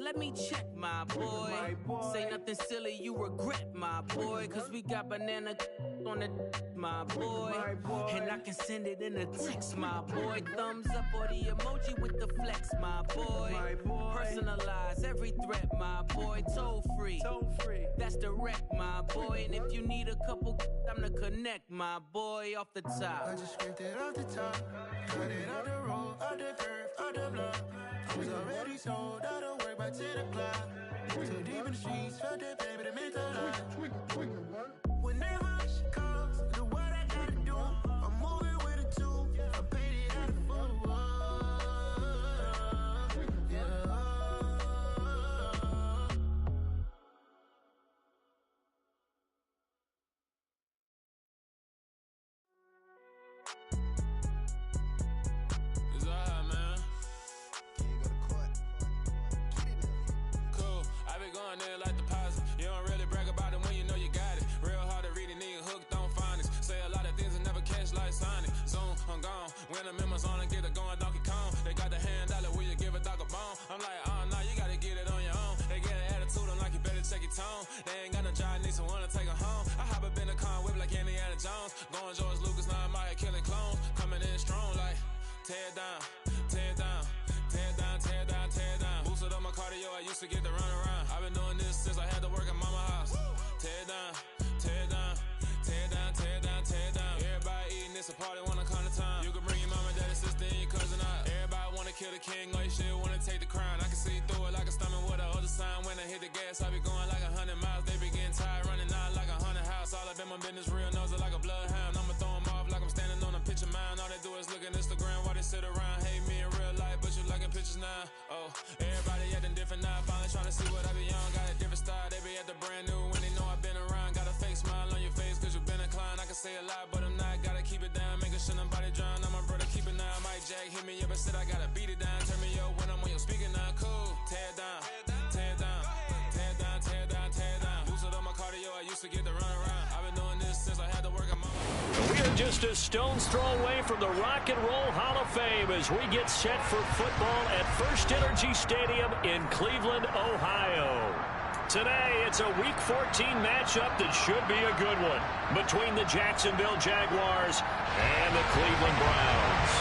let me check, my boy. Say nothing silly, you regret, my boy. Cause we got banana on the my boy. And I can send it in a text, my boy. Thumbs up or the emoji with the flex, my boy. Personalize every threat, my boy. Toll free, that's direct, my boy. And if you need a couple, I'm to connect, my boy, off the top. I just scraped it off the top, cut it out the road, out the curve, out the block. I was already sold, I don't work by 10 o'clock. Too deep in the streets, felt that baby, that meant a lot. Whenever she calls, do what I gotta do. I'm moving with a two, I paid it out of full. Yeah. It's alright, man. Cool, I been going there like deposit. You don't really brag about it when you know you got it. Real hard to read a nigga hooked on phonics. Say a lot of things and never catch like Sonic. Zoom, I'm gone. When the members on and get it going Donkey Kong. They got the hand dollar, will you give a dog a bone? I'm like, oh no, you gotta get it on your own. They get an attitude, I'm like, you better check your tone. They ain't got no job, need someone to take her home. I hop up in the car, whip like Indiana Jones. Going George Lucas, now I'm out here killing clones. Coming in strong like, tear down, tear down, tear down, tear down, tear down. Boosted up my cardio, I used to get the run around. I've been doing this since I had to work at mama house. Tear down, tear down, tear down, tear down, tear down. Everybody eating, it's a party, wanna come to time. You can bring your mama, daddy, sister, and your cousin out. Everybody wanna kill the king, or you shit wanna take the crown. I can see through it like a stomach with a other sign. When I hit the gas, I be going like 100 miles. They be getting tired, running out like 100 house. All up in my business, real nose it like a bloodhound. I'ma throw 'em off like I'm standing on a picture mound. All they do is look at Instagram while they sit around. Hate me in real life, but you liking pictures now. Oh, everybody acting different now. Finally trying to see what I be on. Got a different style, they be at the brand new when they know I've been around. Got a fake smile on your face cause you been inclined. I can say a lot, but I'm not. Gotta keep it down, making sure nobody drown. I'm my brother, keep it now. Mike Jack hit me up and said I gotta beat it down. Turn me up when I'm on your speaker now. Cool, tear down, tear down, tear down, tear down, tear down. Boosted up my cardio, I used to get the run around. I've been doing this since I had to work on my We are just a stone's throw away from the Rock and Roll Hall of Fame as we get set for football at First Energy Stadium in Cleveland, Ohio. Today, it's a Week 14 matchup that should be a good one between the Jacksonville Jaguars and the Cleveland Browns.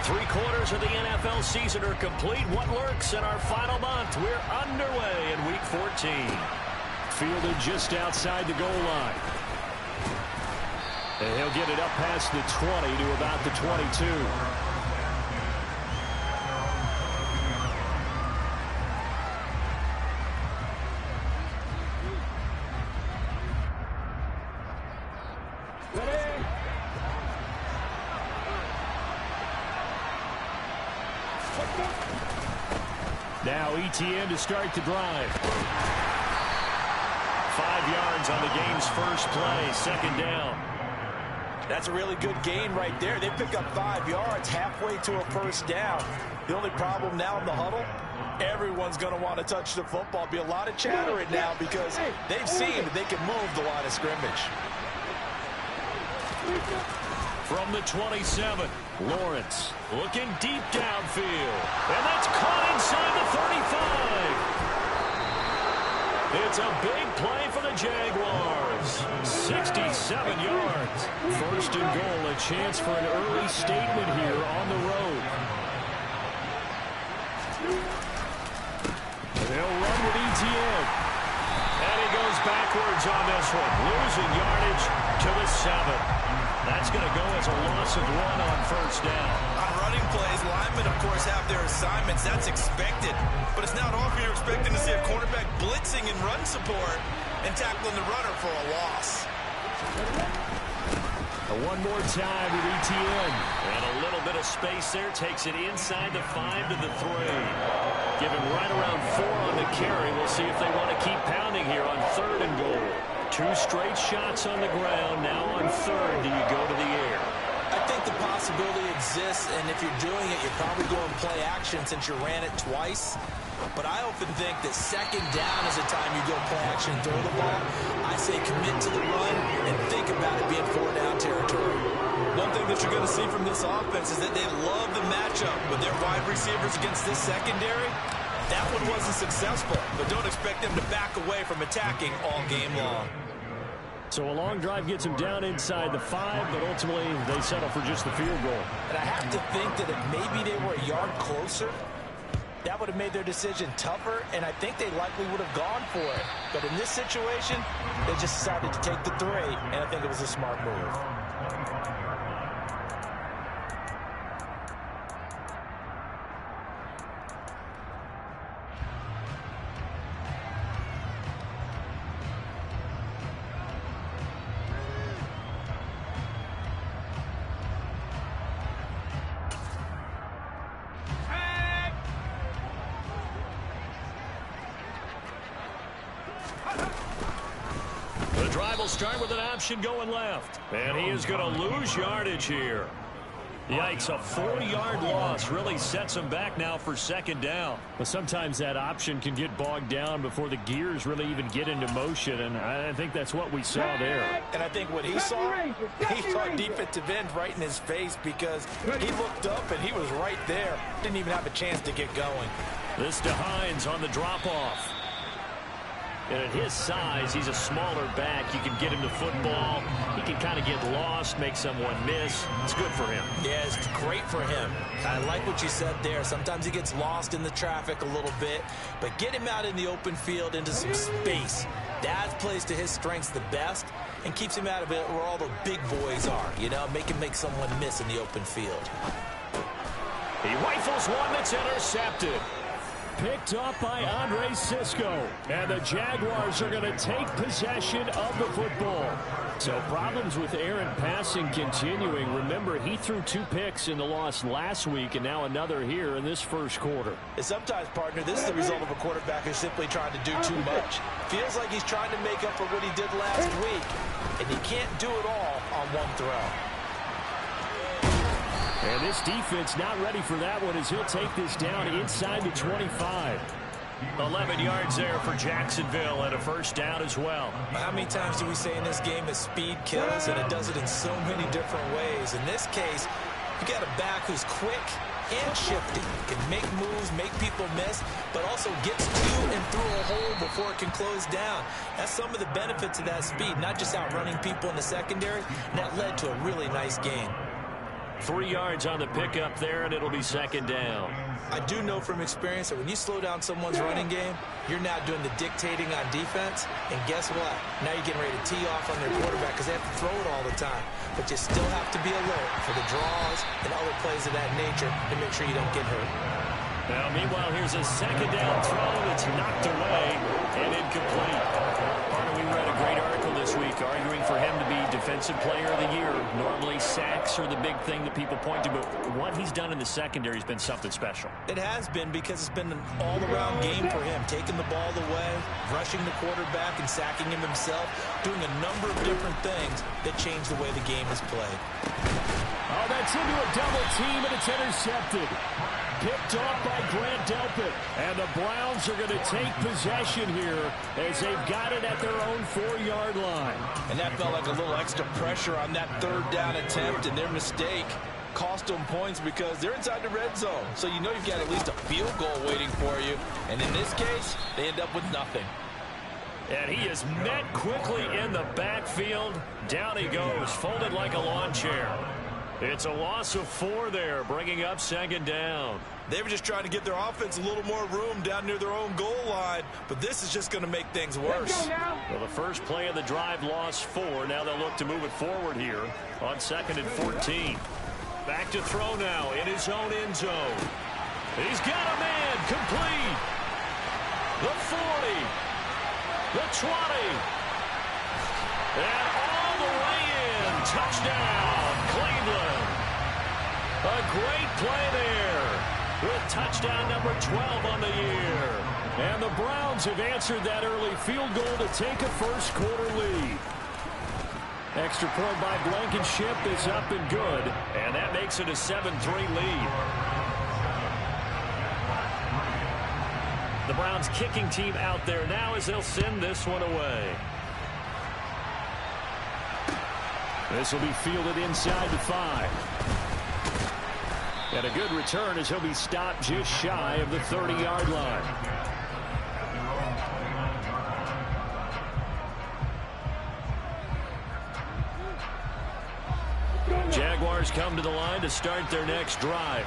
Three-quarters of the NFL season are complete. What lurks in our final month? We're underway in Week 14. Fielded just outside the goal line. And he'll get it up past the 20 to about the 22. Now ETN to start the drive. 5 yards on the game's first play, second down. That's a really good gain right there. They pick up 5 yards halfway to a first down. The only problem now in the huddle, everyone's going to want to touch the football. Be a lot of chatter right now because they've seen that they can move the line of scrimmage. From the 27, Lawrence looking deep downfield. And that's caught inside the 35. It's a big play for the Jaguars. 67 yards. First and goal, a chance for an early statement here on the road. They'll run with ETN. And he goes backwards on this one. Losing yardage to the 7. That's going to go as a loss of 1 on first down. On running plays, linemen, of course, have their assignments. That's expected. But it's not often you're expecting to see a quarterback blitzing in run support and tackling the runner for a loss. One more time with ETN. And a little bit of space there. Takes it inside the 5 to the 3. Given right around 4 on the carry. We'll see if they want to keep pounding here on 3rd and goal. 2 straight shots on the ground. Now on 3rd, do you go to the air? I think the possibility exists, and if you're doing it, you're probably going play action since you ran it twice. But I often think that 2nd down is the time you go play play-action and throw the ball, I say commit to the run and think about it being 4-down territory. One thing that you're going to see from this offense is that they love the matchup with their wide receivers against this secondary. That one wasn't successful, but don't expect them to back away from attacking all game long. So a long drive gets them down inside the 5, but ultimately they settle for just the field goal. And I have to think that if maybe they were a yard closer, that would have made their decision tougher, and I think they likely would have gone for it. But in this situation, they just decided to take the 3, and I think it was a smart move. The drive will start with an option going left. And he is going to lose yardage here. Yikes, a 4-yard loss really sets him back now for 2nd down. But sometimes that option can get bogged down before the gears really even get into motion, and I think that's what we saw there. And I think what he saw defensive end right in his face, because he looked up and he was right there. Didn't even have a chance to get going. This to Hines on the drop-off. And at his size, he's a smaller back. You can get him to football. He can kind of get lost, make someone miss. It's good for him. Yeah, it's great for him. I like what you said there. Sometimes he gets lost in the traffic a little bit, but get him out in the open field into some space. That plays to his strengths the best and keeps him out of it where all the big boys are. You know, make him make someone miss in the open field. He rifles one that's intercepted. Picked up by Andre Cisco. And the Jaguars are going to take possession of the football. So problems with errant passing continuing. Remember, he threw 2 picks in the loss last week and now another here in this first quarter. And sometimes, partner, this is the result of a quarterback who's simply trying to do too much. Feels like he's trying to make up for what he did last week. And he can't do it all on one throw. And this defense not ready for that one as he'll take this down inside the 25. 11 yards there for Jacksonville and a 1st down as well. How many times do we say in this game that speed kills, and it does it in so many different ways? In this case, you got a back who's quick and shifty, can make moves, make people miss, but also gets to and through a hole before it can close down. That's some of the benefits of that speed, not just outrunning people in the secondary, and that led to a really nice game. 3 yards on the pickup there, and it'll be 2nd down. I do know from experience that when you slow down someone's running game, you're now doing the dictating on defense, and guess what? Now you're getting ready to tee off on their quarterback because they have to throw it all the time. But you still have to be alert for the draws and other plays of that nature to make sure you don't get hurt. Now, meanwhile, here's a 2nd down throw that's knocked away and incomplete. Partner, we read a great article this week arguing for him to be Defensive Player of the Year. Normally, sacks are the big thing that people point to, but what he's done in the secondary has been something special. It has been, because it's been an all-around game for him, taking the ball away, rushing the quarterback and sacking him himself, doing a number of different things that change the way the game is played. Oh, that's into a double team, and it's intercepted. Picked off by Grant Delpit. And the Browns are going to take possession here as they've got it at their own 4-yard line. And that felt like a little extra pressure on that 3rd down attempt, and their mistake cost them points because they're inside the red zone. So you know you've got at least a field goal waiting for you. And in this case, they end up with nothing. And he is met quickly in the backfield. Down he goes, folded like a lawn chair. It's a loss of 4 there, bringing up 2nd down. They were just trying to give their offense a little more room down near their own goal line, but this is just going to make things worse. Well, the first play of the drive lost 4. Now they'll look to move it forward here on 2nd and 14. Back to throw now in his own end zone. He's got a man complete. The 40. The 20. And all the way in. Touchdown, Cleveland. A great play there with touchdown number 12 on the year. And the Browns have answered that early field goal to take a first quarter lead. Extra point by Blankenship is up and good. And that makes it a 7-3 lead. The the Browns kicking team out there now as they'll send this one away. This will be fielded inside the 5. And a good return as he'll be stopped just shy of the 30-yard line. Jaguars come to the line to start their next drive.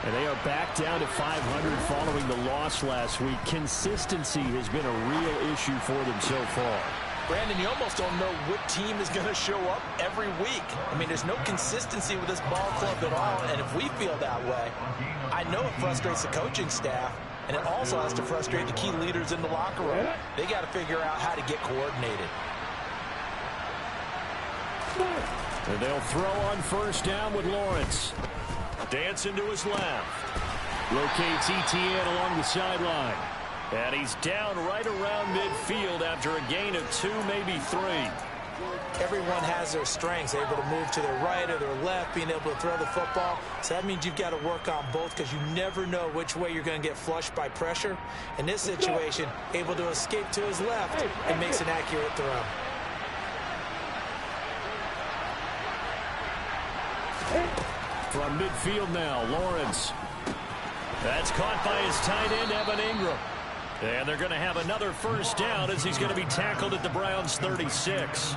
And they are back down to 500 following the loss last week. Consistency has been a real issue for them so far. Brandon, you almost don't know what team is going to show up every week. I mean, there's no consistency with this ball club at all, and if we feel that way, I know it frustrates the coaching staff, and it also has to frustrate the key leaders in the locker room. They got to figure out how to get coordinated. And they'll throw on first down with Lawrence. Dancing to his left. Locates ETN along the sideline. And he's down right around midfield after a gain of 2, maybe 3. Everyone has their strengths, able to move to their right or their left, being able to throw the football. So that means you've got to work on both because you never know which way you're going to get flushed by pressure. In this situation, able to escape to his left and makes an accurate throw. From midfield now, Lawrence. That's caught by his tight end, Evan Ingram. And they're going to have another first down as he's going to be tackled at the Browns' 36.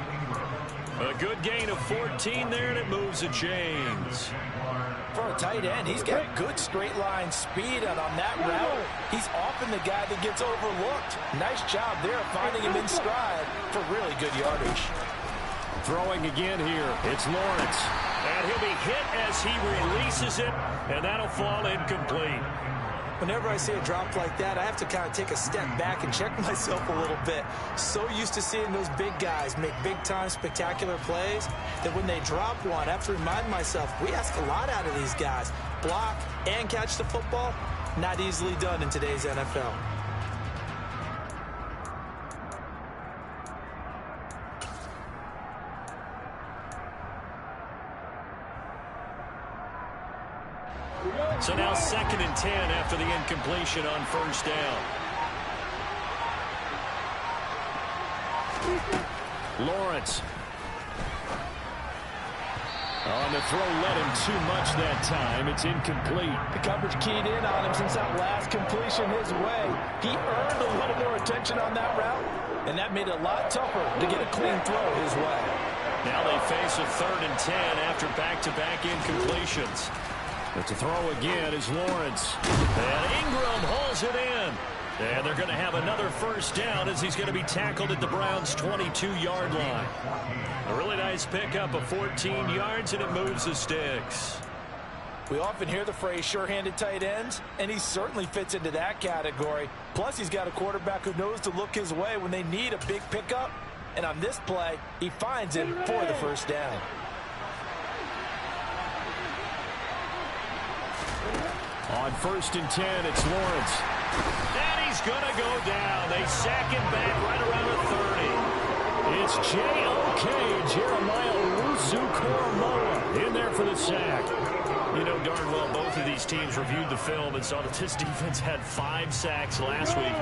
A good gain of 14 there, and it moves the chains. For a tight end, he's got good straight line speed, and on that route, he's often the guy that gets overlooked. Nice job there finding him in stride for really good yardage. Throwing again here, it's Lawrence. And he'll be hit as he releases it, and that'll fall incomplete. Whenever I see a drop like that, I have to kind of take a step back and check myself a little bit. So used to seeing those big guys make big-time spectacular plays that when they drop one, I have to remind myself, we ask a lot out of these guys. Block and catch the football, not easily done in today's NFL. So now 2nd and 10 after the incompletion on first down. Lawrence. On the throw, led him too much that time. It's incomplete. The coverage keyed in on him since that last completion his way. He earned a little more attention on that route, and that made it a lot tougher to get a clean throw his way. Now they face a 3rd and 10 after back-to-back incompletions. But to throw again is Lawrence. And Ingram hauls it in. And they're going to have another first down as he's going to be tackled at the Browns' 22-yard line. A really nice pickup of 14 yards, and it moves the sticks. We often hear the phrase sure-handed tight ends, and he certainly fits into that category. Plus, he's got a quarterback who knows to look his way when they need a big pickup. And on this play, he finds him for the first down. On 1st and 10, it's Lawrence. And he's going to go down. They sack him back right around the 30. It's J.O.K. Jeremiah Owusu-Koramoah in there for the sack. You know darn well both of these teams reviewed the film and saw that this defense had 5 sacks last week.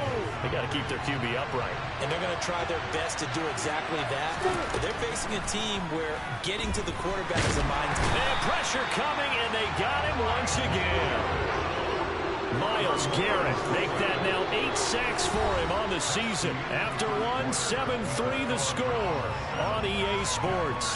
They got to keep their QB upright. And they're going to try their best to do exactly that. But they're facing a team where getting to the quarterback is a mindset. They have pressure coming, and they got him once again. Myles Garrett make that now 8 sacks for him on the season. After 7-3 the score on EA Sports.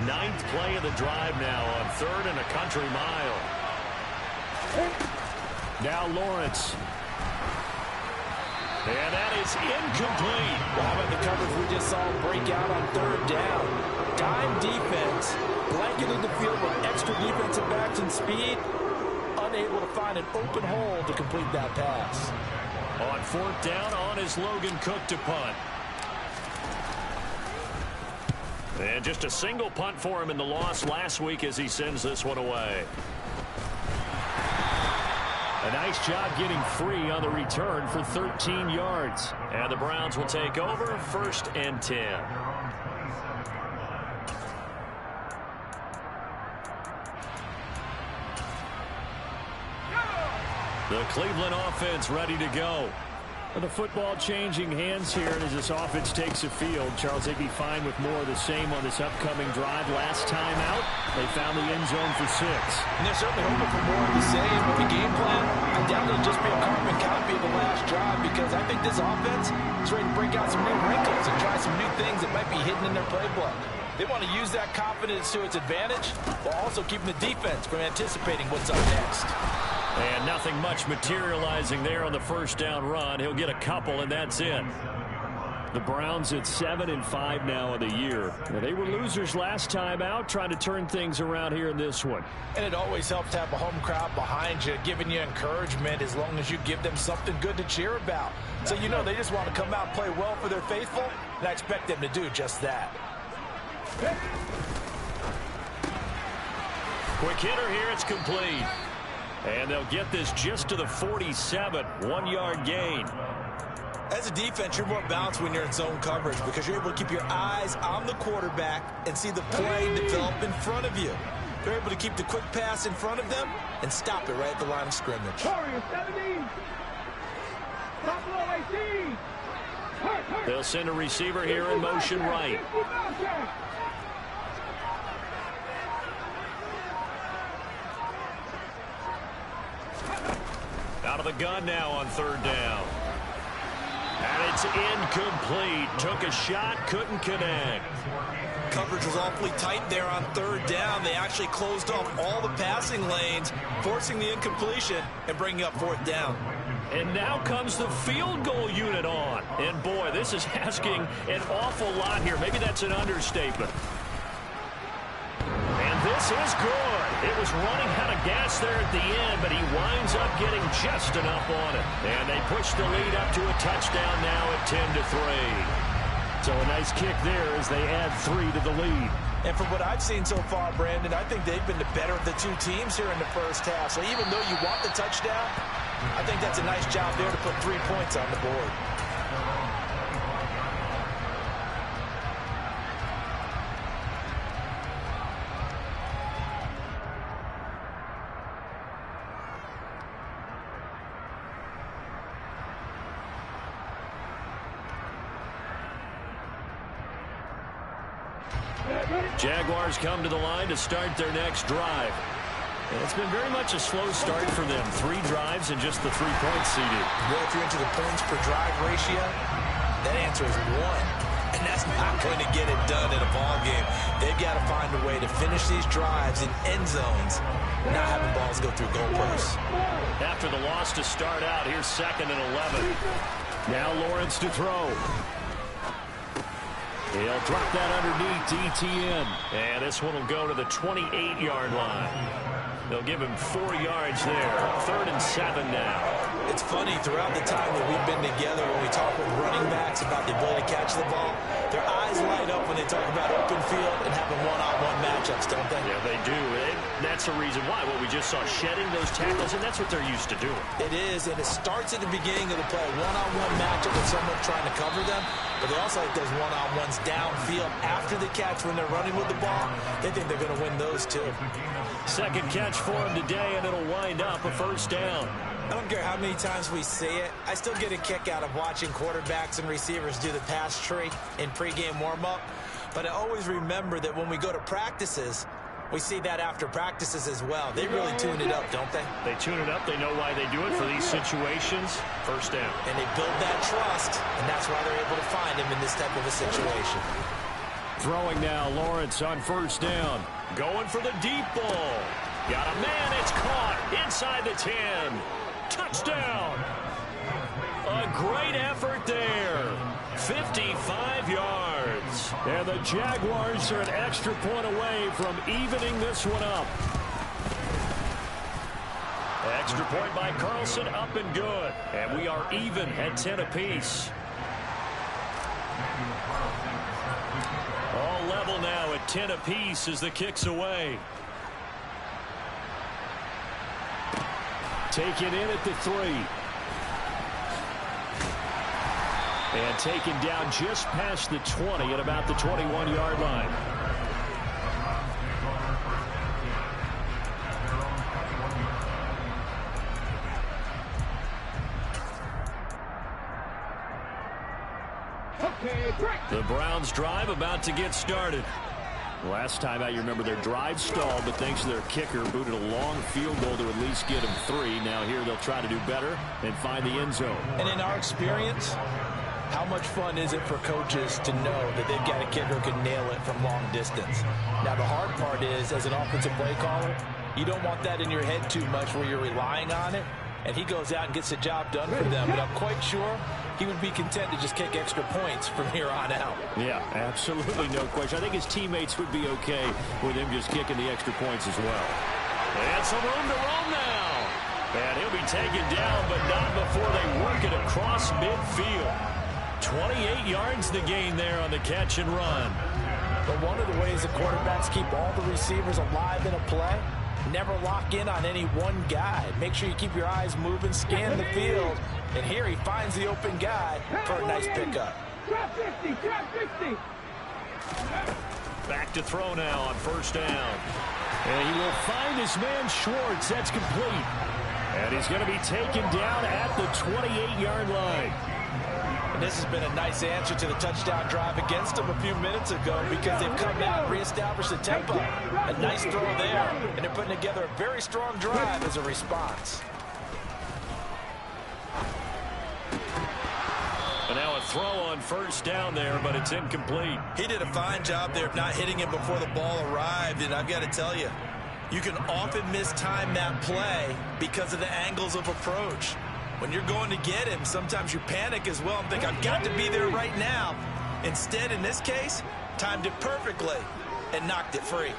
Ninth play of the drive now on 3rd and a country mile. Now Lawrence. And that is incomplete. Well, how about the coverage we just saw break out on 3rd down? Dime defense, blanketed the field with extra defensive backs and speed, unable to find an open hole to complete that pass. On 4th down, on is Logan Cook to punt. And just a single punt for him in the loss last week as he sends this one away. A nice job getting free on the return for 13 yards. And the Browns will take over 1st and 10. The Cleveland offense ready to go. The football changing hands here as this offense takes the field. Charles, they'd be fine with more of the same on this upcoming drive. Last time out, they found the end zone for 6. And they're certainly hoping for more of the same with the game plan. I doubt it'll just be a carbon copy of the last drive because I think this offense is ready to break out some new wrinkles and try some new things that might be hidden in their playbook. They want to use that confidence to its advantage while also keeping the defense from anticipating what's up next. And nothing much materializing there on the first down run. He'll get a couple, and that's it. The Browns at 7-5 now of the year. Now, they were losers last time out, trying to turn things around here in this one. And it always helps to have a home crowd behind you, giving you encouragement as long as you give them something good to cheer about. So you know they just want to come out and play well for their faithful, and I expect them to do just that. Quick hitter here, it's complete. And they'll get this just to the 47, 1-yard gain. As a defense, you're more balanced when you're in zone coverage because you're able to keep your eyes on the quarterback and see the play develop in front of you. They're able to keep the quick pass in front of them and stop it right at the line of scrimmage. They'll send a receiver here in motion right. Out of the gun now on 3rd down. And it's incomplete. Took a shot, couldn't connect. Coverage was awfully tight there on 3rd down. They actually closed off all the passing lanes, forcing the incompletion and bringing up 4th down. And now comes the field goal unit on. And boy, this is asking an awful lot here. Maybe that's an understatement. And this is good. It was running out of gas there at the end, but he winds up getting just enough on it. And they push the lead up to a touchdown now at 10-3. So a nice kick there as they add 3 to the lead. And from what I've seen so far, Brandon, I think they've been the better of the two teams here in the first half. So even though you want the touchdown, I think that's a nice job there to put 3 points on the board. Jaguars come to the line to start their next drive. And it's been very much a slow start for them. 3 drives and just the 3 points seeded. Well, if you're into the points per drive ratio, that answer is 1. And that's not going to get it done in a ball game. They've got to find a way to finish these drives in end zones, not having balls go through goalposts. After the loss to start out, here's 2nd and 11. Now Lawrence to throw. He'll drop that underneath to ETN. And this one will go to the 28-yard line. They'll give him 4 yards there. 3rd and 7 now. It's funny, throughout the time that we've been together, when we talk with running backs about the ability to catch the ball, their eyes light up when they talk about open field and having one-on-one matchups, don't they? Yeah, they do. And that's the reason why. Well, we just saw shedding those tackles, and that's what they're used to doing. It is, and it starts at the beginning of the play. One-on-one matchup with someone trying to cover them, but they also like those one-on-ones downfield after the catch when they're running with the ball. They think they're going to win those, too. 2nd catch for him today, and it'll wind up a 1st down. I don't care how many times we see it. I still get a kick out of watching quarterbacks and receivers do the pass tree in pregame warm-up. But I always remember that when we go to practices, we see that after practices as well. They really tune it up, don't they? They tune it up. They know why they do it for these situations. 1st down. And they build that trust, and that's why they're able to find him in this type of a situation. Throwing now, Lawrence on 1st down. Going for the deep ball. Got a man, it's caught inside the 10. Touchdown. A great effort there. 55 yards. And the Jaguars are an extra point away from evening this one up. Extra point by Carlson, up and good. And we are even at 10 apiece. All level now at 10 apiece as the kick's away. Taken in at the 3. And taken down just past the 20 at about the 21-yard line. The Browns drive about to get started. Last time out, you remember their drive stalled, but thanks to their kicker, booted a long field goal to at least get them 3. Now here they'll try to do better and find the end zone. And in our experience, how much fun is it for coaches to know that they've got a kicker who can nail it from long distance? Now the hard part is, as an offensive play caller, you don't want that in your head too much where you're relying on it. And he goes out and gets the job done for them. But I'm quite sure he would be content to just kick extra points from here on out. Yeah, absolutely no question. I think his teammates would be okay with him just kicking the extra points as well. And some room to roam now. And he'll be taken down, but not before they work it across midfield. 28 yards the gain there on the catch and run. But one of the ways the quarterbacks keep all the receivers alive in a play, never lock in on any one guy. Make sure you keep your eyes moving, scan the field. And here he finds the open guy for a nice pickup. Back to throw now on first down. And he will find his man Schwartz. That's complete. And he's going to be taken down at the 28-yard line. And this has been a nice answer to the touchdown drive against them a few minutes ago because they've come out and reestablished the tempo. A nice throw there, and they're putting together a very strong drive as a response. And now a throw on first down there, but it's incomplete. He did a fine job there of not hitting him before the ball arrived, and I've got to tell you, you can often mistime that play because of the angles of approach. When you're going to get him, sometimes you panic as well and think, I've got to be there right now. Instead, in this case, timed it perfectly and knocked it free.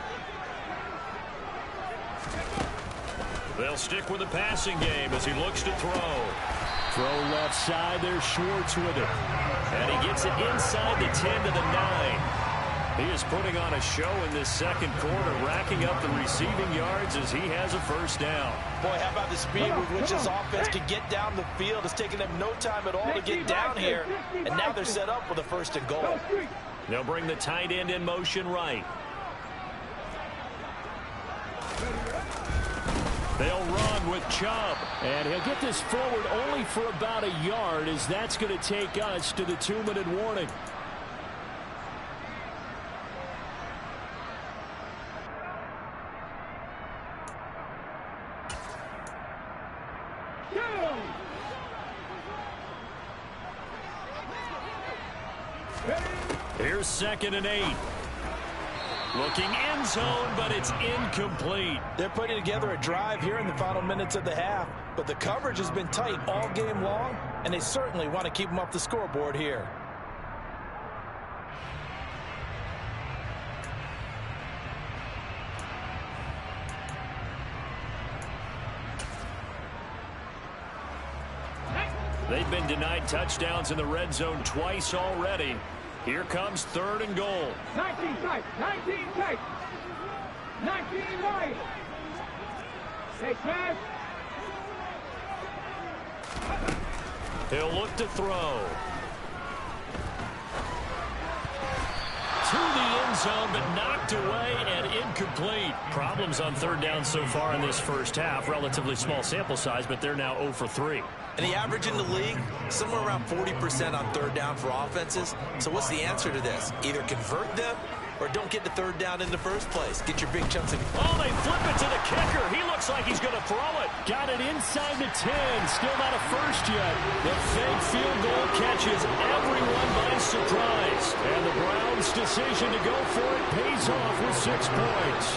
They'll stick with the passing game as he looks to throw. Throw left side, there's Schwartz with it. And he gets it inside the 10 to the 9. He is putting on a show in this second quarter, racking up the receiving yards as he has a first down. Boy, how about the speed with which this offense can get down the field? It's taken them no time at all to get down here, and now they're set up with a first and goal. They'll bring the tight end in motion right. They'll run with Chubb, and he'll get this forward only for about a yard, as that's going to take us to the 2-minute warning. Here's 2nd and 8. Looking end zone, but it's incomplete. They're putting together a drive here in the final minutes of the half, but the coverage has been tight all game long, and they certainly want to keep them off the scoreboard here. They've been denied touchdowns in the red zone twice already. Here comes 3rd and goal. 19 tight, 19 tight, 19 right. Take pass. He'll look to throw. To the end zone, but knocked away and incomplete. Problems on 3rd down so far in this first half. Relatively small sample size, but they're now 0 for 3. And the average in the league, somewhere around 40% on 3rd down for offenses. So what's the answer to this? Either convert them or don't get the 3rd down in the first place. Get your big chunks of... Oh, they flip it to the kicker. He looks like he's going to throw it. Got it inside the 10. Still not a first yet. The fake field goal catches everyone by surprise. And the Browns' decision to go for it pays off with 6 points.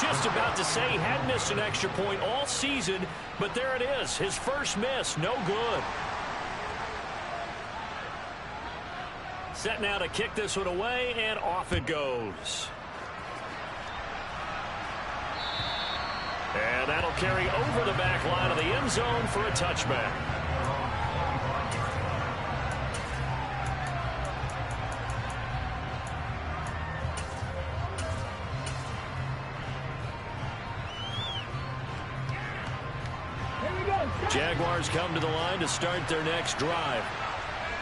Just about to say he had missed an extra point all season, but there it is. His first miss, no good. Set now to kick this one away, and off it goes. And that'll carry over the back line of the end zone for a touchback. Jaguars come to the line to start their next drive.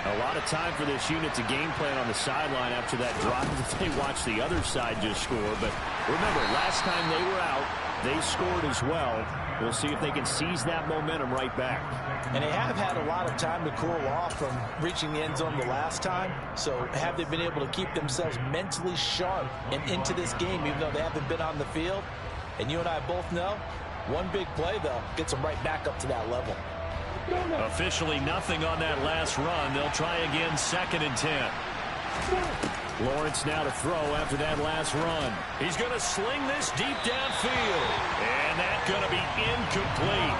A lot of time for this unit to game plan on the sideline after that drive that they watched the other side just score. But remember, last time they were out, they scored as well. We'll see if they can seize that momentum right back. And they have had a lot of time to cool off from reaching the end zone the last time. So have they been able to keep themselves mentally sharp and into this game, even though they haven't been on the field? And you and I both know, one big play, though, gets them right back up to that level. Officially nothing on that last run. They'll try again, 2nd and 10. Lawrence now to throw after that last run. He's going to sling this deep downfield. And that's going to be incomplete.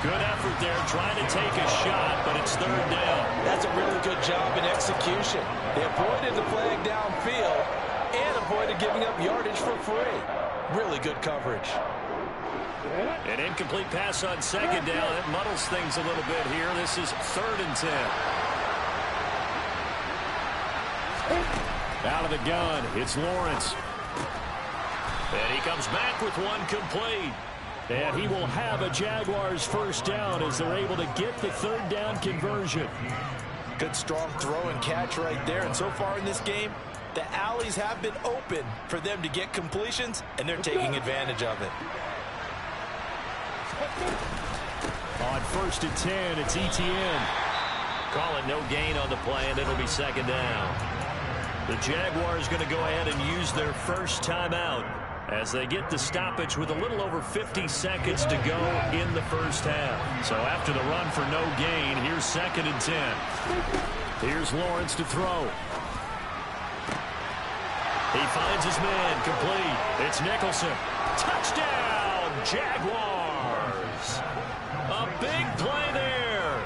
Good effort there trying to take a shot, but it's 3rd down. That's a really good job in execution. They avoided the flag downfield and avoided giving up yardage for free. Really good coverage. An incomplete pass on 2nd down. It muddles things a little bit here. This is 3rd and 10. Out of the gun, it's Lawrence. And he comes back with one complete. And he will have a Jaguars 1st down as they're able to get the 3rd down conversion. Good strong throw and catch right there. And so far in this game, the alleys have been open for them to get completions, and they're taking advantage of it. On 1st and 10, it's Etienne. Call it no gain on the play, and it'll be 2nd down. The Jaguars going to go ahead and use their first timeout as they get the stoppage with a little over 50 seconds to go in the first half. So after the run for no gain, here's 2nd and 10. Here's Lawrence to throw. He finds his man, complete. It's Nicholson. Touchdown, Jaguars. A big play there.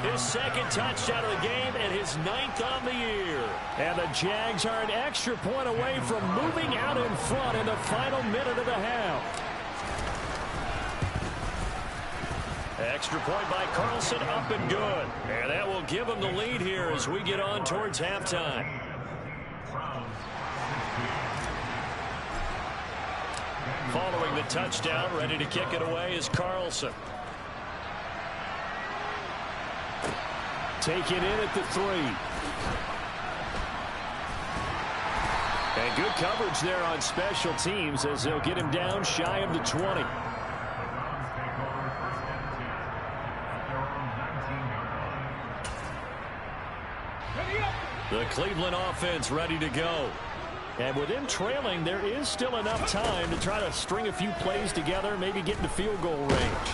His 2nd touchdown of the game and his 9th on the year. And the Jags are an extra point away from moving out in front in the final minute of the half. Extra point by Carlson, up and good. And that will give them the lead here as we get on towards halftime. Following the touchdown, ready to kick it away is Carlson. Taken in at the 3. And good coverage there on special teams as they'll get him down shy of the 20. The Cleveland offense ready to go. And with them trailing, there is still enough time to try to string a few plays together, maybe get into field goal range.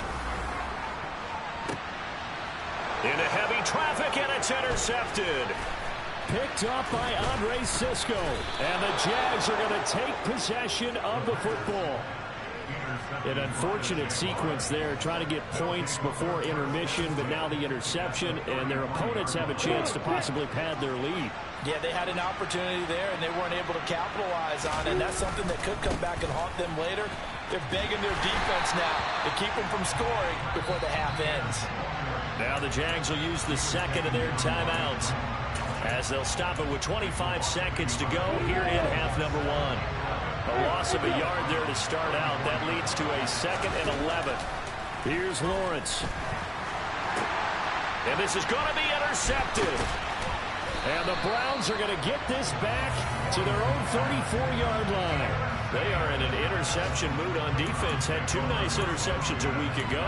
Into heavy traffic, and it's intercepted. Picked up by Andre Sisco. And the Jags are going to take possession of the football. An unfortunate sequence there, trying to get points before intermission, but now the interception, and their opponents have a chance to possibly pad their lead. Yeah, they had an opportunity there, and they weren't able to capitalize on it, and that's something that could come back and haunt them later. They're begging their defense now to keep them from scoring before the half ends. Now the Jags will use the 2nd of their timeouts as they'll stop it with 25 seconds to go here in half number 1. A loss of a yard there to start out. That leads to a 2nd and 11. Here's Lawrence. And this is going to be intercepted. And the Browns are going to get this back to their own 34-yard line. They are in an interception mood on defense. Had 2 nice interceptions a week ago.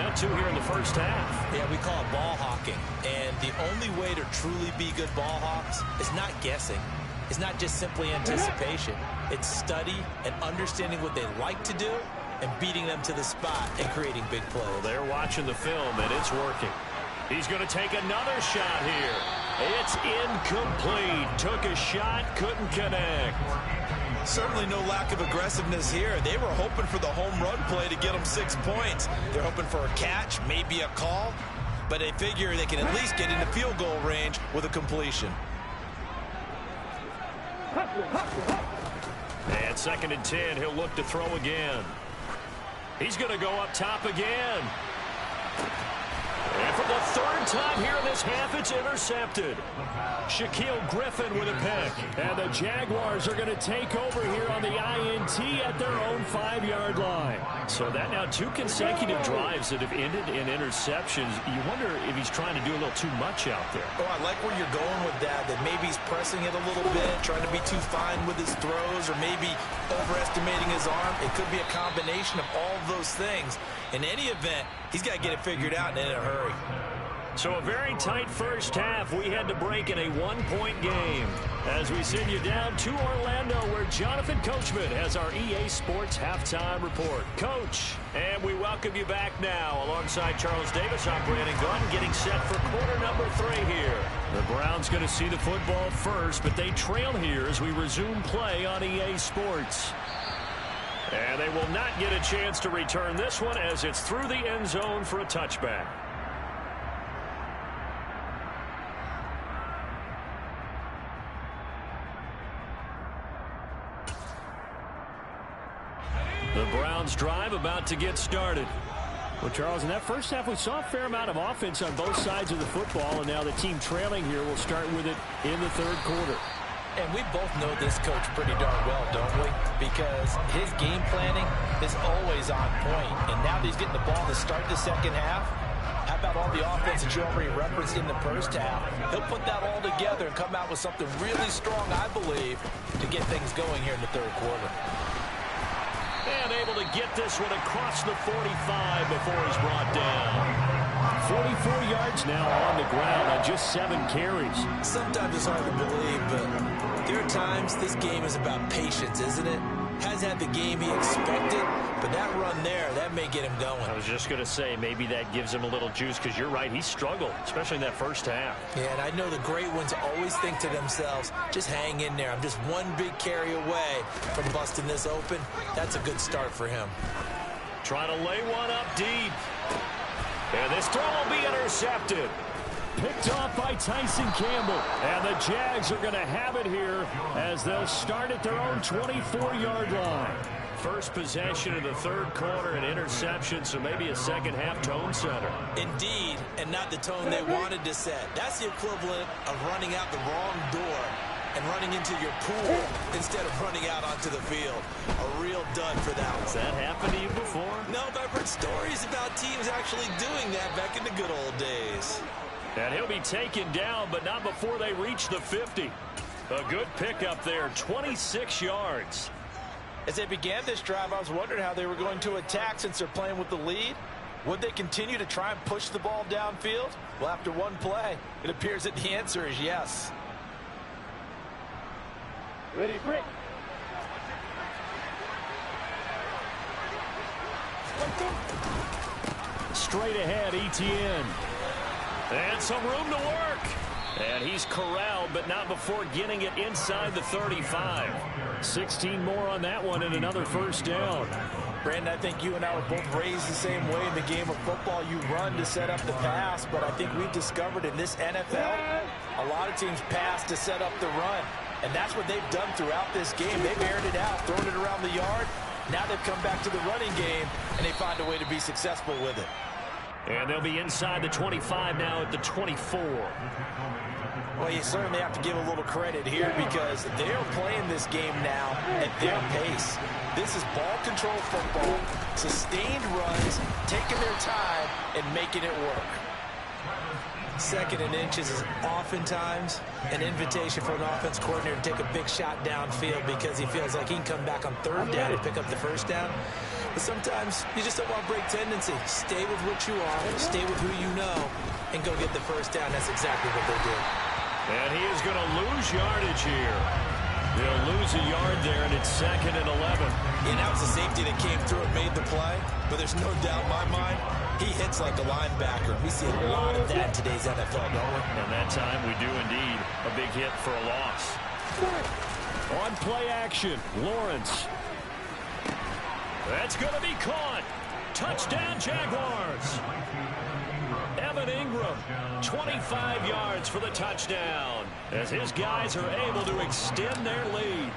Now 2 here in the first half. Yeah, we call it ball hawking. And the only way to truly be good ball hawks is not guessing. It's not just simply anticipation. It's study and understanding what they like to do and beating them to the spot and creating big plays. Well, they're watching the film, and it's working. He's going to take another shot here. It's incomplete. Took a shot, couldn't connect. Certainly no lack of aggressiveness here. They were hoping for the home run play to get them 6 points. They're hoping for a catch, maybe a call, but they figure they can at least get into field goal range with a completion. And 2nd and 10, he'll look to throw again. He's going to go up top again. And from the third time here in this half, it's intercepted. Shaquille Griffin with a pick. And the Jaguars are going to take over here on the INT at their own 5-yard line. So that now 2 consecutive drives that have ended in interceptions. You wonder if he's trying to do a little too much out there. Oh, I like where you're going with that maybe he's pressing it a little bit, trying to be too fine with his throws, or maybe overestimating his arm. It could be a combination of all of those things. In any event, he's got to get it figured out and in a hurry. So a very tight first half. We had to break in a 1-point game as we send you down to Orlando, where Jonathan Coachman has our EA Sports Halftime Report. Coach, and we welcome you back now alongside Charles Davis. I'm Brandon Gunn, getting set for quarter number 3 here. The Browns going to see the football first, but they trail here as we resume play on EA Sports. And they will not get a chance to return this one as it's through the end zone for a touchback. The Browns drive about to get started. Well, Charles, in that first half, we saw a fair amount of offense on both sides of the football, and now the team trailing here will start with it in the third quarter. And we both know this coach pretty darn well, don't we? Because his game planning is always on point. And now that he's getting the ball to start the second half, how about all the offense that you already referenced in the first half? He'll put that all together and come out with something really strong, I believe, to get things going here in the third quarter. And able to get this one across the 45 before he's brought down. 44 yards now on the ground on just 7 carries. Sometimes it's hard to believe, but there are times this game is about patience, isn't it? Has had the game he expected, but that run there, that may get him going. I was just going to say, maybe that gives him a little juice, because you're right, he struggled, especially in that first half. Yeah, and I know the great ones always think to themselves, just hang in there. I'm just one big carry away from busting this open. That's a good start for him. Trying to lay one up deep. And this throw will be intercepted. Picked off by Tyson Campbell. And the Jags are going to have it here as they'll start at their own 24-yard line. First possession of the third quarter, an interception, so maybe a second-half tone setter. Indeed, and not the tone they wanted to set. That's the equivalent of running out the wrong door and running into your pool instead of running out onto the field. A real dud for that one. Has that happened to you before? No, but I've heard stories about teams actually doing that back in the good old days. And he'll be taken down, but not before they reach the 50. A good pickup there, 26 yards. As they began this drive, I was wondering how they were going to attack since they're playing with the lead. Would they continue to try and push the ball downfield? Well, after one play, it appears that the answer is yes. Ready, break. Straight ahead, Etienne. And some room to work. And he's corralled, but not before getting it inside the 35. 16 more on that one and another first down. Brandon, I think you and I were both raised the same way in the game of football. You run to set up the pass, but I think we've discovered in this NFL, a lot of teams pass to set up the run. And that's what they've done throughout this game. They've aired it out, thrown it around the yard. Now they've come back to the running game, and they find a way to be successful with it. And they'll be inside the 25 now at the 24. Well, you certainly have to give a little credit here because they're playing this game now at their pace. This is ball control football, sustained runs, taking their time, and making it work. Second and inches is oftentimes an invitation for an offense coordinator to take a big shot downfield because he feels like he can come back on third down and pick up the first down. But sometimes you just don't want to break tendency. Stay with what you are, stay with who you know, and go get the first down. That's exactly what they did. And he is going to lose yardage here. They'll lose a yard there, and it's 2nd and 11. And that was a safety that came through and made the play. But there's no doubt in my mind, he hits like a linebacker. We see a lot of that in today's NFL, don't we? And that time we do indeed. A big hit for a loss. On play action, Lawrence. That's going to be caught. Touchdown, Jaguars. Evan Ingram, 25 yards for the touchdown as his guys are able to extend their lead.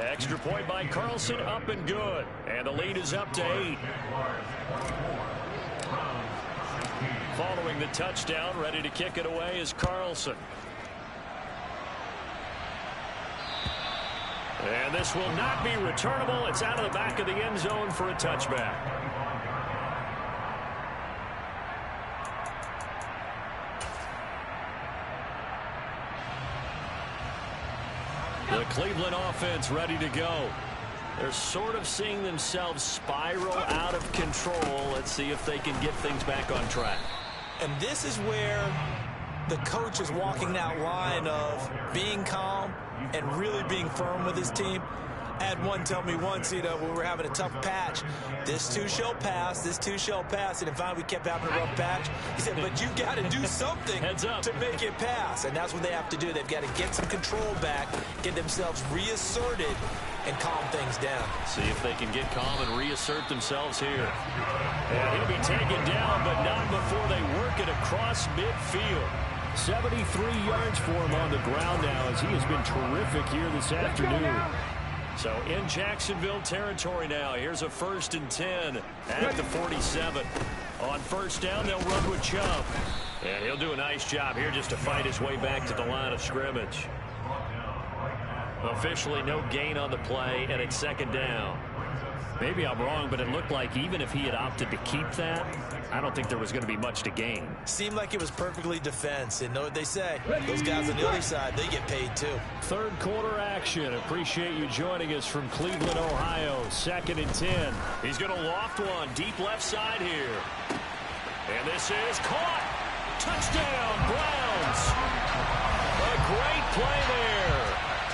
Extra point by Carlson, up and good. And the lead is up to 8. Following the touchdown, ready to kick it away is Carlson. And this will not be returnable. It's out of the back of the end zone for a touchback. The Cleveland offense ready to go. They're sort of seeing themselves spiral out of control. Let's see if they can get things back on track. And this is where the coach is walking that line of being calm and really being firm with his team. I had one tell me once, when we were having a tough patch, this too shall pass, this too shall pass. And finally we kept having a rough patch. He said, but you got to do something to make it pass. And that's what they have to do. They've got to get some control back, get themselves reasserted, and calm things down. See if they can get calm and reassert themselves here. And he'll be taken down, but not before they work it across midfield. 73 yards for him on the ground now, as he has been terrific here this afternoon. So in Jacksonville territory now. Here's a 1st and 10 at the 47. On first down, they'll run with Chubb. And he'll do a nice job here just to fight his way back to the line of scrimmage. Officially no gain on the play, and it's 2nd down. Maybe I'm wrong, but it looked like even if he had opted to keep that, I don't think there was going to be much to gain. Seemed like it was perfectly defense. And know what they say? Those guys on the other side, they get paid too. 3rd quarter action. Appreciate you joining us from Cleveland, Ohio. 2nd and 10. He's going to loft one deep left side here. And this is caught. Touchdown, Browns. A great play there.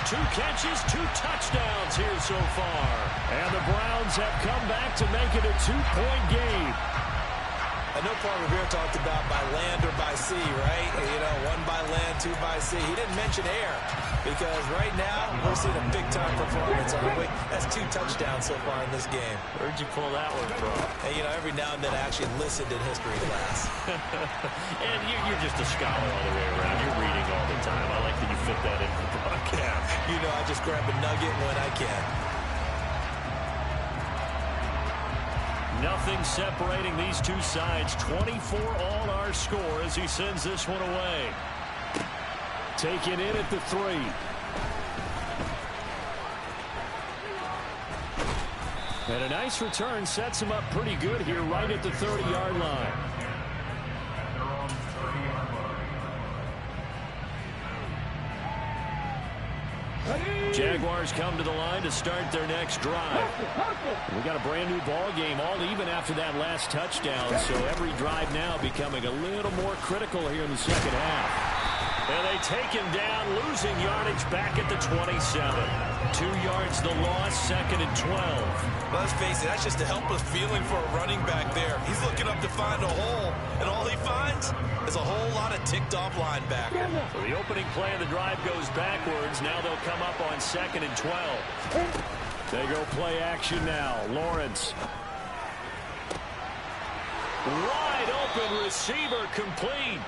2 catches, 2 touchdowns here so far. And the Browns have come back to make it a 2-point game. I know Paul Revere talked about by land or by sea, right? 1 by land, 2 by sea. He didn't mention air because right now we're seeing a big-time performance, aren't we? That's 2 touchdowns so far in this game. Where'd you pull that one from? And, every now and then I actually listened in history class. And you're just a scholar all the way around. You're reading all the time. I like that you fit that into the broadcast. I just grab a nugget when I can. Nothing separating these two sides. 24 all our score as he sends this one away. Taken in at the 3. And a nice return sets him up pretty good here right at the 30-yard line. Jaguars come to the line to start their next drive. We got a brand new ball game, all even after that last touchdown, so every drive now becoming a little more critical here in the second half. And they take him down, losing yardage back at the 27. 2 yards the loss, 2nd and 12. Well, let's face it, that's just a helpless feeling for a running back there. He's looking up to find a hole, and all he finds is a whole lot of ticked-off linebacker. So the opening play of the drive goes backwards. Now they'll come up on 2nd and 12. They go play action now. Lawrence. Wide open receiver complete.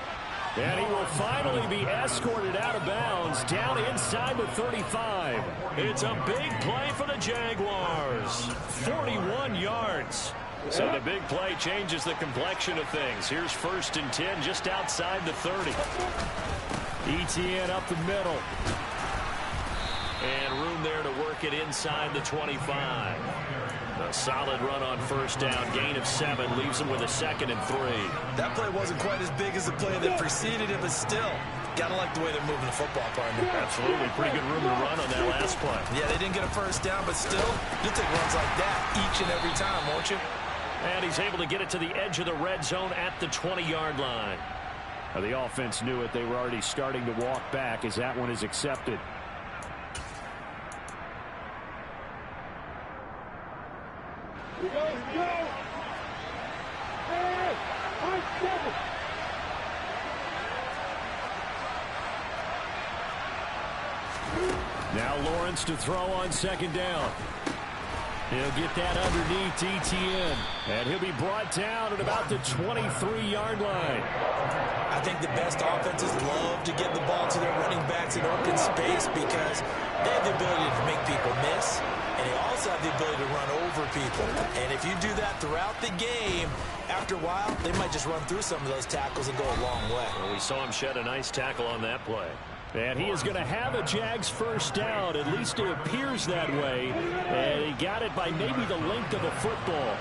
And he will finally be escorted out of bounds down inside the 35. It's a big play for the Jaguars. 41 yards. So the big play changes the complexion of things. Here's 1st and 10 just outside the 30. Etienne up the middle. And room there to work it inside the 25. A solid run on 1st down. Gain of 7 leaves him with a 2nd and 3. That play wasn't quite as big as the play that preceded it, but still, gotta like the way they're moving the football, partner. Absolutely. Pretty good room to run on that last play. Yeah, they didn't get a 1st down, but still, you'll take runs like that each and every time, won't you? And he's able to get it to the edge of the red zone at the 20-yard line. Now, the offense knew it. They were already starting to walk back as that one is accepted. Now Lawrence to throw on 2nd down. He'll get that underneath Etienne. And he'll be brought down at about the 23-yard line. I think the best offenses love to get the ball to their running backs in open space because they have the ability to make people miss, and they also have the ability to run over people. And if you do that throughout the game, after a while, they might just run through some of those tackles and go a long way. Well, we saw him shed a nice tackle on that play. And he is going to have a Jags first down. At least it appears that way. And he got it by maybe the length of a football.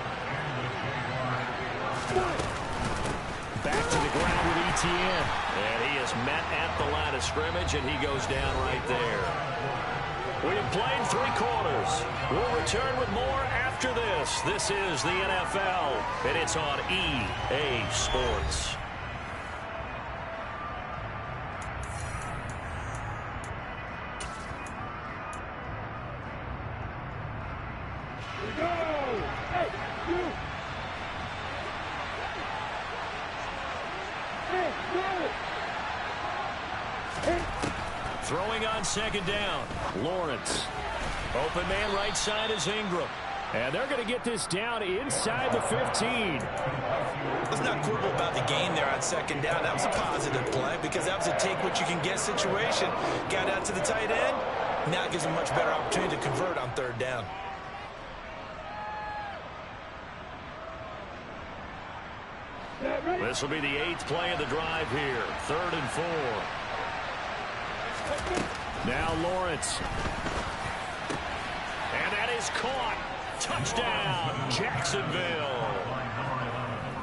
Back to the ground with Etienne. And he is met at the line of scrimmage, and he goes down right there. We have played 3 quarters. We'll return with more after this. This is the NFL, and it's on EA Sports. Throwing on second down, Lawrence. Open man right side is Ingram. And they're going to get this down inside the 15. Let's not quibble about the gain there on second down. That was a positive play because that was a take-what-you-can-get situation. Got out to the tight end. Now it gives them a much better opportunity to convert on third down. This will be the 8th play of the drive here. 3rd and 4. Now Lawrence. And that is caught. Touchdown, Jacksonville.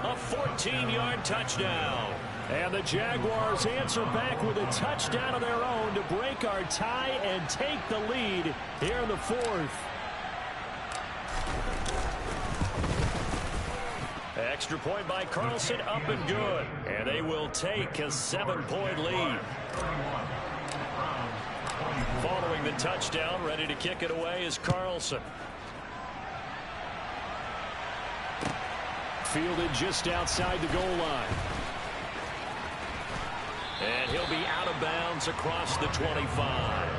A 14-yard touchdown. And the Jaguars answer back with a touchdown of their own to break our tie and take the lead here in the 4th. Extra point by Carlson, up and good. And they will take a 7-point lead. Following the touchdown, ready to kick it away is Carlson. Fielded just outside the goal line. And he'll be out of bounds across the 25.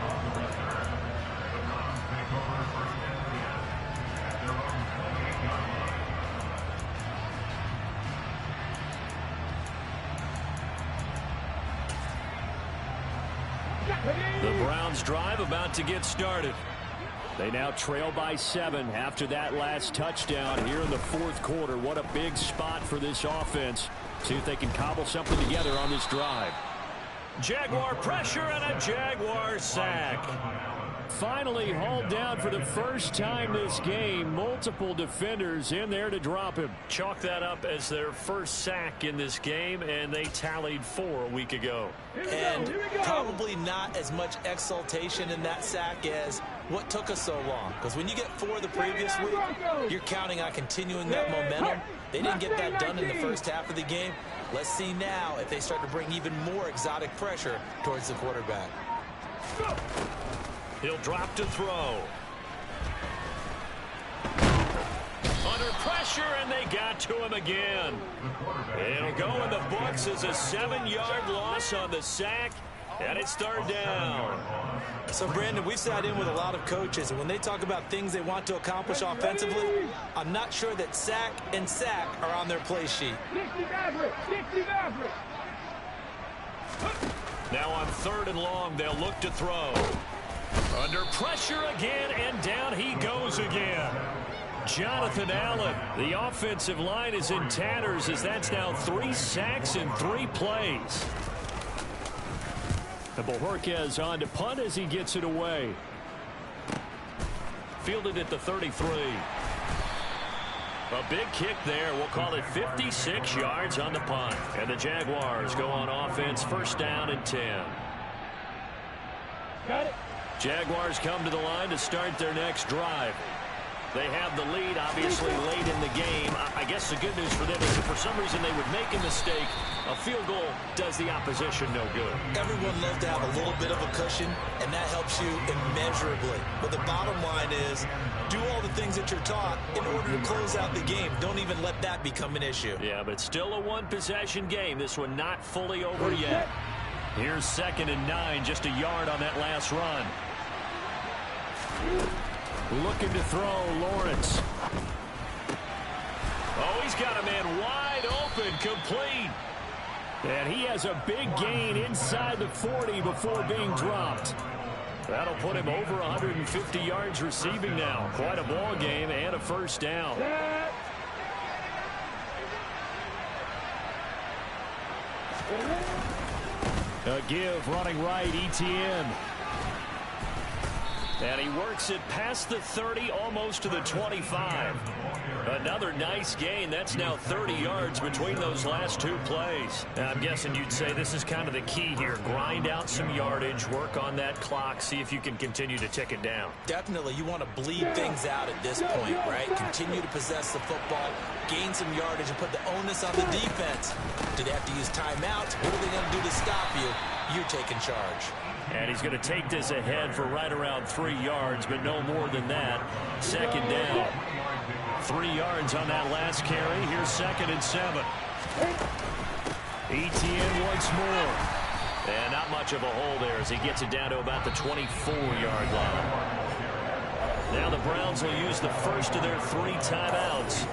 The Browns drive about to get started. They now trail by 7 after that last touchdown here in the 4th quarter. What a big spot for this offense. See if they can cobble something together on this drive. Jaguar pressure and a Jaguar sack. Finally hauled down for the first time this game. Multiple defenders in there to drop him. Chalk that up as their first sack in this game, and they tallied 4 a week ago. And probably not as much exultation in that sack as what took us so long. Because when you get 4 the previous week, you're counting on continuing that momentum. They didn't get that done in the first half of the game. Let's see now if they start to bring even more exotic pressure towards the quarterback. He'll drop to throw. Under pressure, and they got to him again. It'll go in the books as a 7-yard loss on the sack, and it's 3rd down. So, Brandon, we've sat in with a lot of coaches, and when they talk about things they want to accomplish offensively, I'm not sure that sack and sack are on their play sheet. Now on 3rd and long, they'll look to throw. Under pressure again, and down he goes again. Jonathan Allen, the offensive line is in tatters as that's now 3 sacks in 3 plays. And Bojorquez on to punt as he gets it away. Fielded at the 33. A big kick there. We'll call it 56 yards on the punt. And the Jaguars go on offense, 1st down and 10. Got it. Jaguars come to the line to start their next drive. They have the lead, obviously, late in the game. I guess the good news for them is if for some reason they would make a mistake, a field goal does the opposition no good. Everyone loves to have a little bit of a cushion, and that helps you immeasurably. But the bottom line is, do all the things that you're taught in order to close out the game. Don't even let that become an issue. Yeah, but still a one-possession game. This one not fully over yet. Here's 2nd and 9, just a yard on that last run. Looking to throw, Lawrence. Oh, he's got a man wide open, complete. And he has a big gain inside the 40 before being dropped. That'll put him over 150 yards receiving now. Quite a ball game and a first down. A give, running right, ETN. And he works it past the 30, almost to the 25. Another nice gain. That's now 30 yards between those last two plays. Now, I'm guessing you'd say this is kind of the key here. Grind out some yardage, work on that clock, see if you can continue to tick it down. Definitely. You want to bleed things out at this point, right? Continue to possess the football, gain some yardage, and put the onus on the defense. Do they have to use timeouts? What are they going to do to stop you? You're taking charge. And he's going to take this ahead for right around 3 yards, but no more than that. Second down. 3 yards on that last carry. Here's 2nd and 7. ETN once more. And not much of a hole there as he gets it down to about the 24-yard line. Now the Browns will use the first of their 3 timeouts.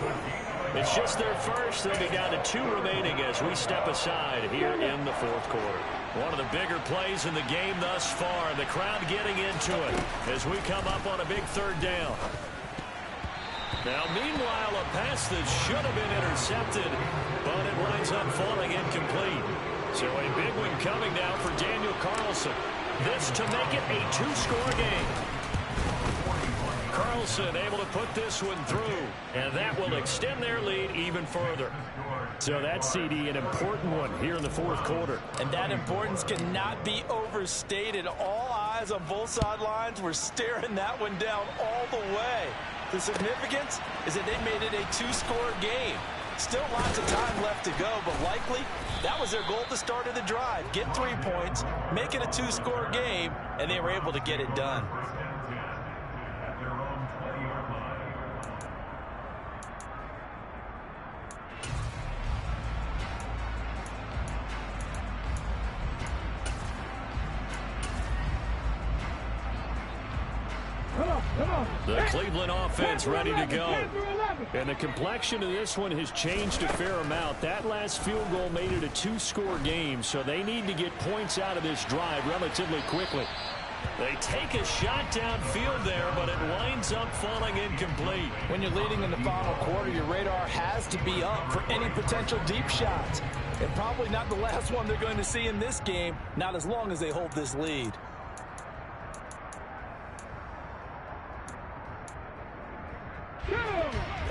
It's just their first. They'll be down to 2 remaining as we step aside here in the 4th quarter. One of the bigger plays in the game thus far. The crowd getting into it as we come up on a big 3rd down. Now, meanwhile, a pass that should have been intercepted, but it winds up falling incomplete. So a big one coming now for Daniel Carlson. This to make it a 2-score game. Carlson able to put this one through, and that will extend their lead even further. So that CD, an important one here in the 4th quarter. And that importance cannot be overstated. All eyes on both sidelines were staring that one down all the way. The significance is that they made it a 2-score game. Still lots of time left to go, but likely that was their goal at the start of the drive. Get 3 points, make it a 2-score game, and they were able to get it done. The Cleveland offense ready to go. And the complexion of this one has changed a fair amount. That last field goal made it a 2-score game, so they need to get points out of this drive relatively quickly. They take a shot downfield there, but it winds up falling incomplete. When you're leading in the final quarter, your radar has to be up for any potential deep shots. And probably not the last one they're going to see in this game, not as long as they hold this lead.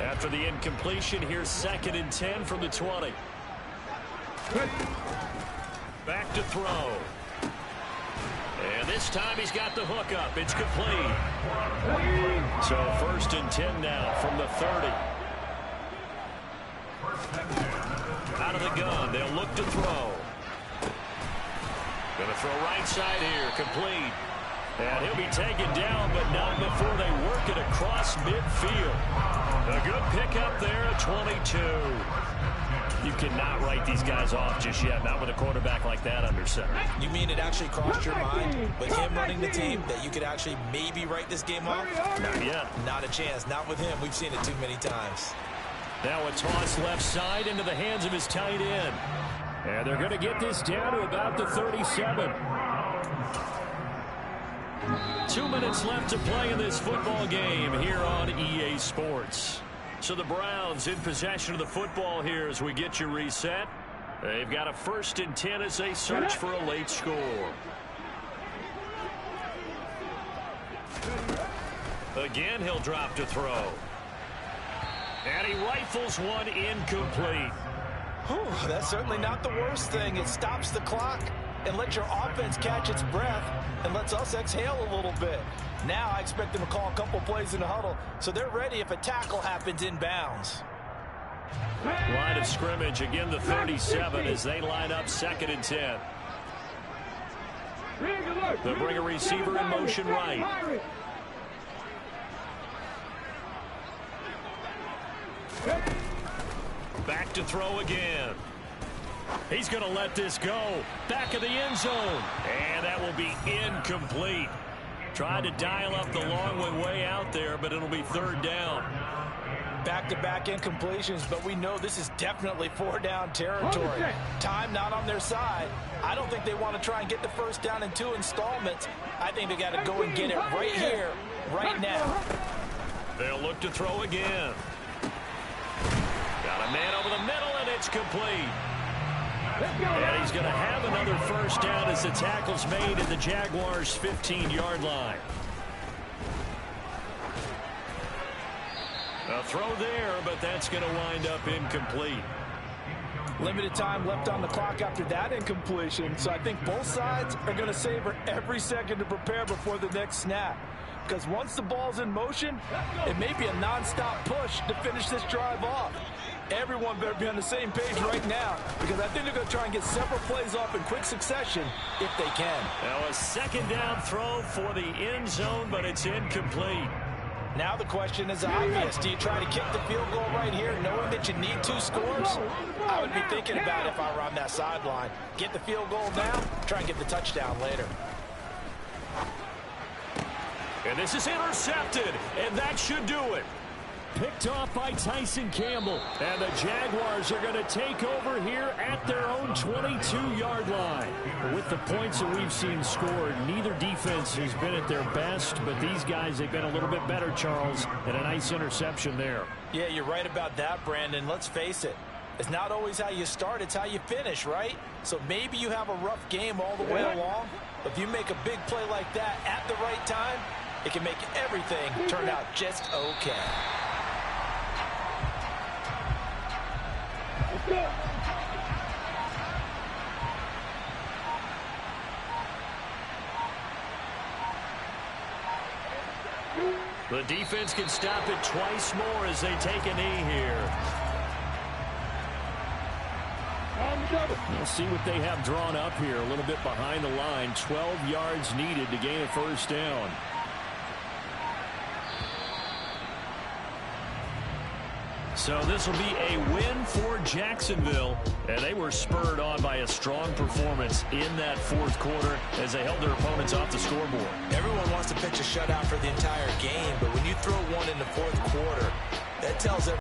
After the incompletion, here's 2nd and 10 from the 20. Back to throw. And this time he's got the hook up. It's complete. So 1st and 10 now from the 30. Out of the gun. They'll look to throw. Going to throw right side here. Complete. And he'll be taken down, but not before they work it across midfield. A good pickup there at 22. You cannot write these guys off just yet, not with a quarterback like that under center. You mean it actually crossed your mind with him running the team that you could actually maybe write this game off? Not yet. Not a chance. Not with him. We've seen it too many times. Now a toss left side into the hands of his tight end. And they're going to get this down to about the 37. 2 minutes left to play in this football game here on EA Sports. So the Browns in possession of the football here as we get you reset. They've got a 1st and 10 as they search for a late score. Again, he'll drop to throw. And he rifles one incomplete. Whew, that's certainly not the worst thing. It stops the clock and lets your offense catch its breath and lets us exhale a little bit. Now I expect them to call a couple plays in the huddle so they're ready if a tackle happens inbounds. Line of scrimmage, again the 37 as they line up 2nd and 10. They'll bring a receiver in motion right. Back to throw again. He's going to let this go. Back of the end zone. And that will be incomplete. Tried to dial up the long one way out there, but it'll be third down. Back-to-back incompletions, but we know this is definitely four-down territory. Time not on their side. I don't think they want to try and get the first down in 2 installments. I think they got to go and get it right here, right now. They'll look to throw again. Got a man over the middle, and it's complete. And he's going to have another first down as the tackle's made at the Jaguars' 15-yard line. A throw there, but that's going to wind up incomplete. Limited time left on the clock after that incompletion, so I think both sides are going to savor every second to prepare before the next snap. Because once the ball's in motion, it may be a nonstop push to finish this drive off. Everyone better be on the same page right now, because I think they're going to try and get several plays off in quick succession if they can. Now a second down throw for the end zone, but it's incomplete. Now the question is obvious. Do you try to kick the field goal right here knowing that you need 2 scores? I would be thinking about it if I were on that sideline. Get the field goal now, try and get the touchdown later. And this is intercepted, and that should do it. Picked off by Tyson Campbell. And the Jaguars are going to take over here at their own 22-yard line. With the points that we've seen scored, neither defense has been at their best, but these guys have been a little bit better, Charles, and a nice interception there. Yeah, you're right about that, Brandon. Let's face it. It's not always how you start, it's how you finish, right? So maybe you have a rough game all the way along, but if you make a big play like that at the right time, it can make everything turn out just okay. The defense can stop it twice more as they take a knee here. We'll see what they have drawn up here a little bit behind the line. 12 yards needed to gain a first down. So this will be a win for Jacksonville, and they were spurred on by a strong performance in that fourth quarter as they held their opponents off the scoreboard. Everyone wants to pitch a shutout for the entire game, but when you throw one in the fourth quarter, that tells everyone